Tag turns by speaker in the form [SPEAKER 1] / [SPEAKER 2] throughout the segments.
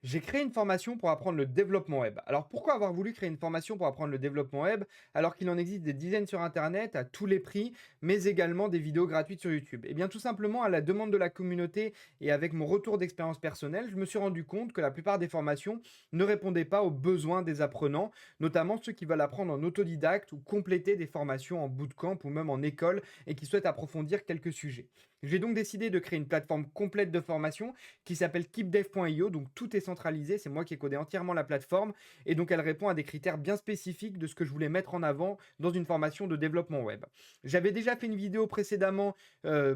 [SPEAKER 1] J'ai créé une formation pour apprendre le développement web. Alors pourquoi avoir voulu créer une formation pour apprendre le développement web alors qu'il en existe des dizaines sur Internet à tous les prix, mais également des vidéos gratuites sur YouTube? Eh bien tout simplement à la demande de la communauté et avec mon retour d'expérience personnelle, je me suis rendu compte que la plupart des formations ne répondaient pas aux besoins des apprenants, notamment ceux qui veulent apprendre en autodidacte ou compléter des formations en bootcamp ou même en école et qui souhaitent approfondir quelques sujets. J'ai donc décidé de créer une plateforme complète de formation qui s'appelle keepdev.io. Donc tout est centralisé, c'est moi qui ai codé entièrement la plateforme et donc elle répond à des critères bien spécifiques de ce que je voulais mettre en avant dans une formation de développement web. J'avais déjà fait une vidéo précédemment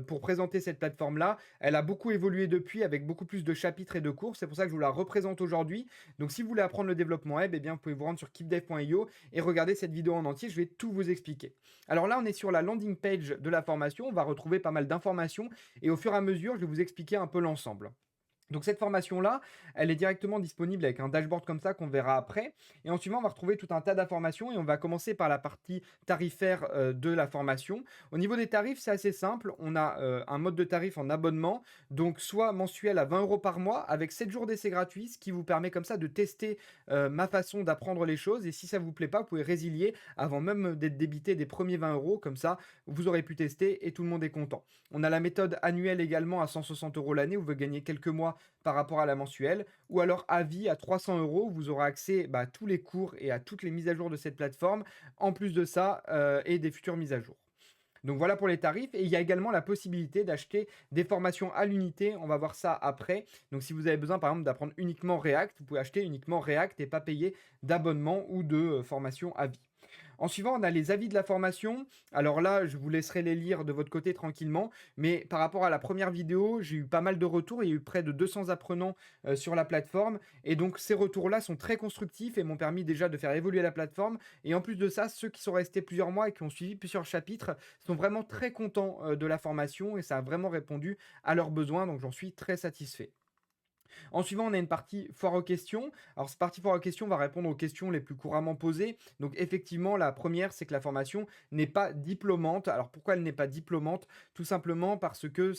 [SPEAKER 1] pour présenter cette plateforme-là. Elle a beaucoup évolué depuis avec beaucoup plus de chapitres et de cours. C'est pour ça que je vous la représente aujourd'hui. Donc si vous voulez apprendre le développement web, eh bien, vous pouvez vous rendre sur keepdev.io et regarder cette vidéo en entier. Je vais tout vous expliquer. Alors là, on est sur la landing page de la formation. On va retrouver pas mal d'informations et au fur et à mesure, je vais vous expliquer un peu l'ensemble. Donc cette formation-là, elle est directement disponible avec un dashboard comme ça qu'on verra après. Et ensuite, on va retrouver tout un tas d'informations et on va commencer par la partie tarifaire de la formation. Au niveau des tarifs, c'est assez simple. On a un mode de tarif en abonnement, donc soit mensuel à 20 € par mois avec 7 jours d'essai gratuit, ce qui vous permet comme ça de tester ma façon d'apprendre les choses. Et si ça ne vous plaît pas, vous pouvez résilier avant même d'être débité des premiers 20 €. Comme ça, vous aurez pu tester et tout le monde est content. On a la méthode annuelle également à 160 € l'année où vous gagnez quelques mois par rapport à la mensuelle, ou alors à vie à 300 €, vous aurez accès à tous les cours et à toutes les mises à jour de cette plateforme, en plus de ça, et des futures mises à jour. Donc voilà pour les tarifs et il y a également la possibilité d'acheter des formations à l'unité, on va voir ça après. Donc si vous avez besoin par exemple d'apprendre uniquement React, vous pouvez acheter uniquement React et pas payer d'abonnement ou de formation à vie. En suivant, on a les avis de la formation. Alors là, je vous laisserai les lire de votre côté tranquillement. Mais par rapport à la première vidéo, j'ai eu pas mal de retours. Il y a eu près de 200 apprenants sur la plateforme. Et donc, ces retours-là sont très constructifs et m'ont permis déjà de faire évoluer la plateforme. Et en plus de ça, ceux qui sont restés plusieurs mois et qui ont suivi plusieurs chapitres sont vraiment très contents de la formation et ça a vraiment répondu à leurs besoins. Donc, j'en suis très satisfait. En suivant, on a une partie foire aux questions. Alors, cette partie foire aux questions va répondre aux questions les plus couramment posées. Donc, effectivement, la première, c'est que la formation n'est pas diplômante. Alors, pourquoi elle n'est pas diplômante? Tout simplement parce que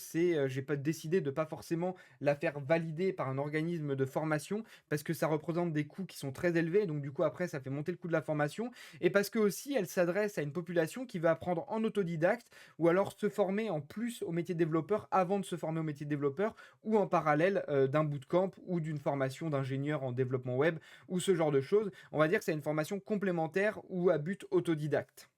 [SPEAKER 1] j'ai pas décidé de pas forcément la faire valider par un organisme de formation parce que ça représente des coûts qui sont très élevés. Donc, du coup, après, ça fait monter le coût de la formation et parce que aussi, elle s'adresse à une population qui veut apprendre en autodidacte ou alors se former en plus au métier de développeur avant de se former au métier de développeur ou en parallèle d'un bootcamp ou d'une formation d'ingénieur en développement web ou ce genre de choses. On va dire que c'est une formation complémentaire ou à but autodidacte.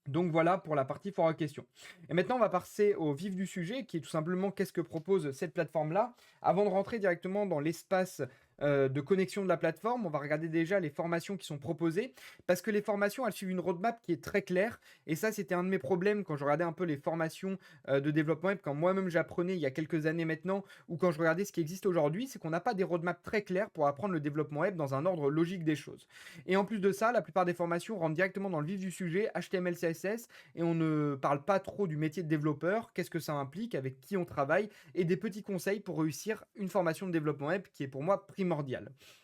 [SPEAKER 1] Donc voilà pour la partie foire à questions. Et maintenant, on va passer au vif du sujet, qui est tout simplement qu'est-ce que propose cette plateforme-là. Avant de rentrer directement dans l'espace de connexion de la plateforme, on va regarder déjà les formations qui sont proposées, parce que les formations, elles suivent une roadmap qui est très claire. Et ça, c'était un de mes problèmes quand je regardais un peu les formations de développement web, quand moi-même j'apprenais il y a quelques années maintenant, ou quand je regardais ce qui existe aujourd'hui, c'est qu'on n'a pas des roadmaps très clairs pour apprendre le développement web dans un ordre logique des choses. Et en plus de ça, la plupart des formations rentrent directement dans le vif du sujet, HTML, CSS, et on ne parle pas trop du métier de développeur, qu'est-ce que ça implique, avec qui on travaille, et des petits conseils pour réussir une formation de développement web qui est pour moi primordiale.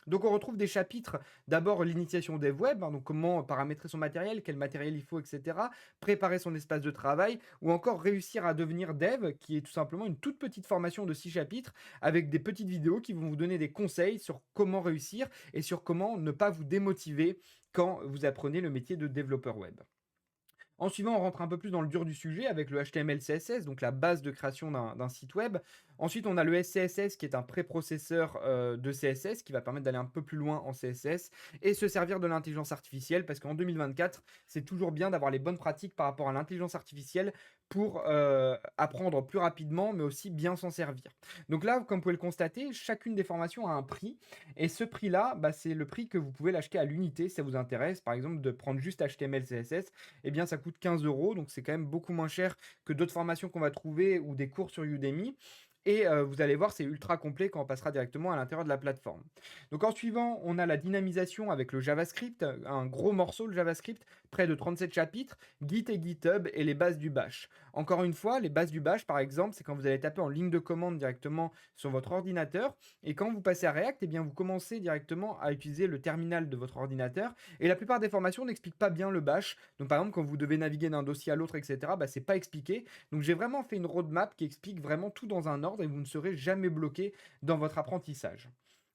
[SPEAKER 1] Donc on retrouve des chapitres, d'abord l'initiation dev web, hein, donc comment paramétrer son matériel, quel matériel il faut, etc., préparer son espace de travail, ou encore réussir à devenir dev, qui est tout simplement une toute petite formation de 6 chapitres, avec des petites vidéos qui vont vous donner des conseils sur comment réussir et sur comment ne pas vous démotiver quand vous apprenez le métier de développeur web. En suivant, on rentre un peu plus dans le dur du sujet avec le HTML CSS, donc la base de création d'un site web. Ensuite, on a le SCSS qui est un préprocesseur de CSS qui va permettre d'aller un peu plus loin en CSS et se servir de l'intelligence artificielle parce qu'en 2024, c'est toujours bien d'avoir les bonnes pratiques par rapport à l'intelligence artificielle pour apprendre plus rapidement, mais aussi bien s'en servir. Donc là, comme vous pouvez le constater, chacune des formations a un prix et ce prix-là, c'est le prix que vous pouvez l'acheter à l'unité si ça vous intéresse. Par exemple, de prendre juste HTML, CSS, eh bien ça coûte 15 €, donc c'est quand même beaucoup moins cher que d'autres formations qu'on va trouver ou des cours sur Udemy. Et vous allez voir, c'est ultra complet quand on passera directement à l'intérieur de la plateforme. Donc en suivant, on a la dynamisation avec le JavaScript, un gros morceau le JavaScript, près de 37 chapitres, Git et GitHub et les bases du Bash. Encore une fois, les bases du Bash, par exemple, c'est quand vous allez taper en ligne de commande directement sur votre ordinateur. Et quand vous passez à React, eh bien, vous commencez directement à utiliser le terminal de votre ordinateur. Et la plupart des formations n'expliquent pas bien le Bash. Donc par exemple, quand vous devez naviguer d'un dossier à l'autre, etc., c'est pas expliqué. Donc j'ai vraiment fait une roadmap qui explique vraiment tout dans un ordre et vous ne serez jamais bloqué dans votre apprentissage.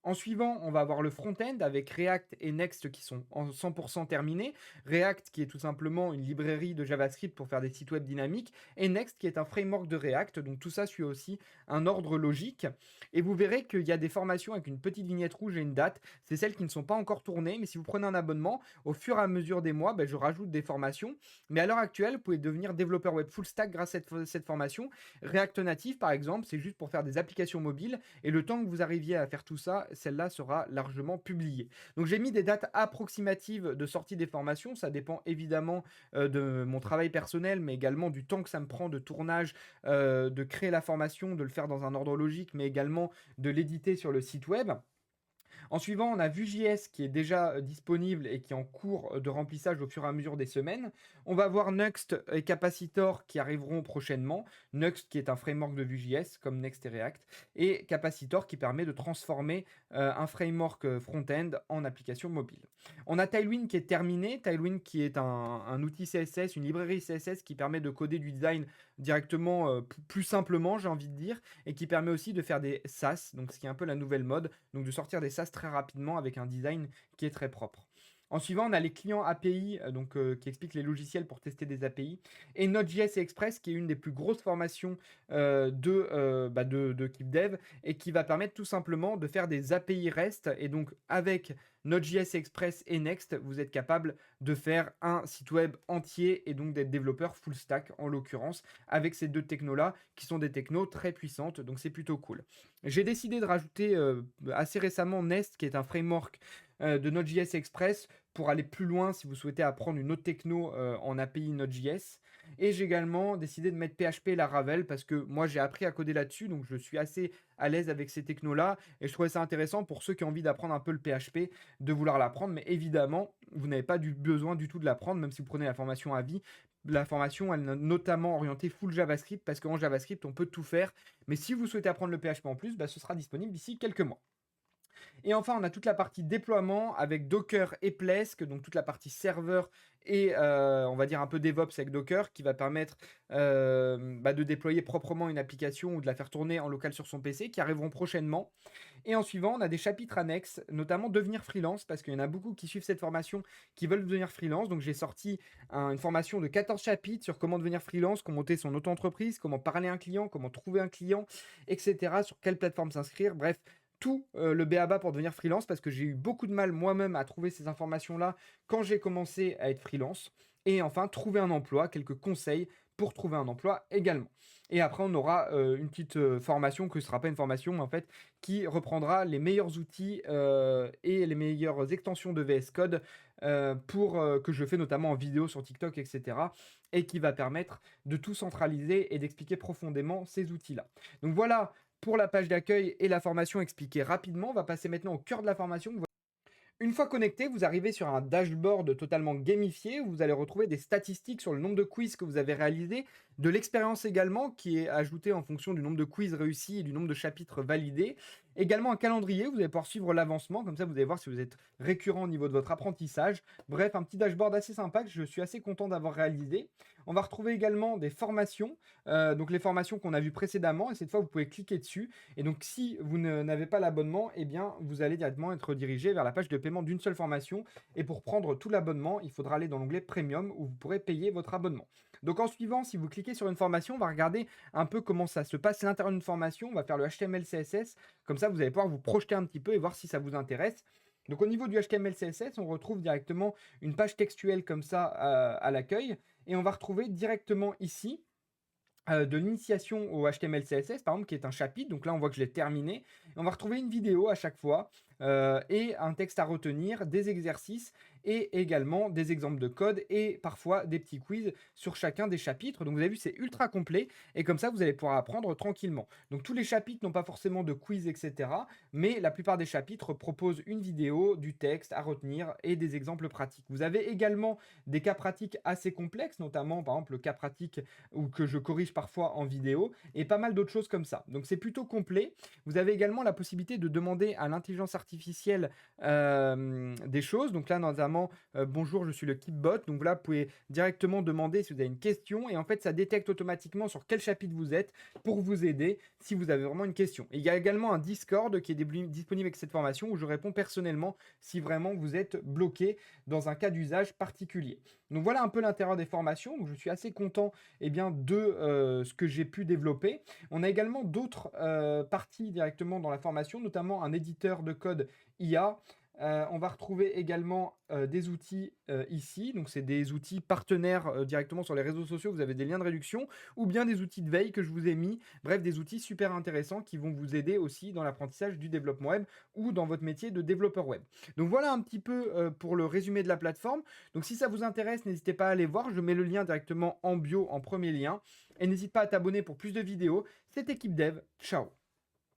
[SPEAKER 1] En suivant, on va avoir le front-end avec React et Next qui sont en 100% terminés. React qui est tout simplement une librairie de JavaScript pour faire des sites web dynamiques et Next qui est un framework de React. Donc tout ça suit aussi un ordre logique. Et vous verrez qu'il y a des formations avec une petite vignette rouge et une date. C'est celles qui ne sont pas encore tournées, mais si vous prenez un abonnement, au fur et à mesure des mois, je rajoute des formations. Mais à l'heure actuelle, vous pouvez devenir développeur web full stack grâce à cette formation. React Native, par exemple, c'est juste pour faire des applications mobiles. Et le temps que vous arriviez à faire tout ça, celle-là sera largement publiée. Donc j'ai mis des dates approximatives de sortie des formations. Ça dépend évidemment de mon travail personnel, mais également du temps que ça me prend de tournage, de créer la formation, de le faire dans un ordre logique, mais également de l'éditer sur le site web. En suivant, on a Vue.js qui est déjà disponible et qui est en cours de remplissage au fur et à mesure des semaines. On va voir Nuxt et Capacitor qui arriveront prochainement. Nuxt qui est un framework de Vue.js comme Next et React. Et Capacitor qui permet de transformer un framework front-end en application mobile. On a Tailwind qui est terminé. Tailwind qui est un outil CSS, une librairie CSS qui permet de coder du design directement plus simplement, j'ai envie de dire, et qui permet aussi de faire des SaaS, donc ce qui est un peu la nouvelle mode, donc de sortir des SaaS très rapidement avec un design qui est très propre. En suivant, on a les clients API, qui expliquent les logiciels pour tester des API, et Node.js et Express, qui est une des plus grosses formations de KeepDev, et qui va permettre tout simplement de faire des API REST, et donc avec Node.js Express et Next, vous êtes capable de faire un site web entier, et donc d'être développeur full stack, en l'occurrence, avec ces deux technos-là, qui sont des technos très puissantes, donc c'est plutôt cool. J'ai décidé de rajouter assez récemment Nest, qui est un framework de Node.js Express pour aller plus loin si vous souhaitez apprendre une autre techno en API Node.js. Et j'ai également décidé de mettre PHP et Laravel parce que moi j'ai appris à coder là-dessus, donc je suis assez à l'aise avec ces technos-là et je trouvais ça intéressant pour ceux qui ont envie d'apprendre un peu le PHP de vouloir l'apprendre. Mais évidemment, vous n'avez pas besoin du tout de l'apprendre, même si vous prenez la formation à vie. La formation, elle est notamment orientée full JavaScript parce qu'en JavaScript, on peut tout faire. Mais si vous souhaitez apprendre le PHP en plus, ce sera disponible d'ici quelques mois. Et enfin, on a toute la partie déploiement avec Docker et Plesk, donc toute la partie serveur et on va dire un peu DevOps avec Docker qui va permettre de déployer proprement une application ou de la faire tourner en local sur son PC qui arriveront prochainement. Et en suivant, on a des chapitres annexes, notamment devenir freelance, parce qu'il y en a beaucoup qui suivent cette formation qui veulent devenir freelance. Donc j'ai sorti une formation de 14 chapitres sur comment devenir freelance, comment monter son auto-entreprise, comment parler à un client, comment trouver un client, etc. Sur quelle plateforme s'inscrire. Bref, tout le b.a.-ba pour devenir freelance parce que j'ai eu beaucoup de mal moi-même à trouver ces informations-là quand j'ai commencé à être freelance. Et enfin, trouver un emploi, quelques conseils pour trouver un emploi également. Et après, on aura une petite formation, que ce ne sera pas une formation, mais en fait, qui reprendra les meilleurs outils et les meilleures extensions de VS Code que je fais notamment en vidéo sur TikTok, etc. Et qui va permettre de tout centraliser et d'expliquer profondément ces outils-là. Donc voilà pour la page d'accueil et la formation expliquée rapidement. On va passer maintenant au cœur de la formation. Une fois connecté, vous arrivez sur un dashboard totalement gamifié où vous allez retrouver des statistiques sur le nombre de quiz que vous avez réalisés, de l'expérience également qui est ajoutée en fonction du nombre de quiz réussis et du nombre de chapitres validés. Également un calendrier, vous allez pouvoir suivre l'avancement, comme ça vous allez voir si vous êtes récurrent au niveau de votre apprentissage. Bref, un petit dashboard assez sympa que je suis assez content d'avoir réalisé. On va retrouver également des formations, donc les formations qu'on a vues précédemment, et cette fois vous pouvez cliquer dessus. Et donc si vous n'avez pas l'abonnement, eh bien vous allez directement être redirigé vers la page de paiement d'une seule formation. Et pour prendre tout l'abonnement, il faudra aller dans l'onglet Premium où vous pourrez payer votre abonnement. Donc en suivant, si vous cliquez sur une formation, on va regarder un peu comment ça se passe à l'intérieur d'une formation. On va faire le HTML, CSS. Comme ça, vous allez pouvoir vous projeter un petit peu et voir si ça vous intéresse. Donc au niveau du HTML, CSS, on retrouve directement une page textuelle comme ça à l'accueil. Et on va retrouver directement ici de l'initiation au HTML, CSS, par exemple, qui est un chapitre. Donc là, on voit que je l'ai terminé. Et on va retrouver une vidéo à chaque fois et un texte à retenir, des exercices et également des exemples de code et parfois des petits quiz sur chacun des chapitres. Donc vous avez vu, c'est ultra complet et comme ça, vous allez pouvoir apprendre tranquillement. Donc tous les chapitres n'ont pas forcément de quiz, etc. Mais la plupart des chapitres proposent une vidéo, du texte à retenir et des exemples pratiques. Vous avez également des cas pratiques assez complexes, notamment par exemple le cas pratique que je corrige parfois en vidéo et pas mal d'autres choses comme ça. Donc c'est plutôt complet. Vous avez également la possibilité de demander à l'intelligence artificielle artificielle des choses. Donc là, notamment, bonjour, je suis le Keepbot. Donc là, vous pouvez directement demander si vous avez une question et en fait, ça détecte automatiquement sur quel chapitre vous êtes pour vous aider si vous avez vraiment une question. Et il y a également un Discord qui est disponible avec cette formation où je réponds personnellement si vraiment vous êtes bloqué dans un cas d'usage particulier. Donc voilà un peu l'intérieur des formations. Donc je suis assez content de ce que j'ai pu développer. On a également d'autres parties directement dans la formation, notamment un éditeur de code IA. On va retrouver également des outils ici. Donc, c'est des outils partenaires directement sur les réseaux sociaux. Vous avez des liens de réduction ou bien des outils de veille que je vous ai mis. Bref, des outils super intéressants qui vont vous aider aussi dans l'apprentissage du développement web ou dans votre métier de développeur web. Donc, voilà un petit peu pour le résumé de la plateforme. Donc, si ça vous intéresse, n'hésitez pas à aller voir. Je mets le lien directement en bio, en premier lien. Et n'hésite pas à t'abonner pour plus de vidéos. C'était Équipe Dev. Ciao!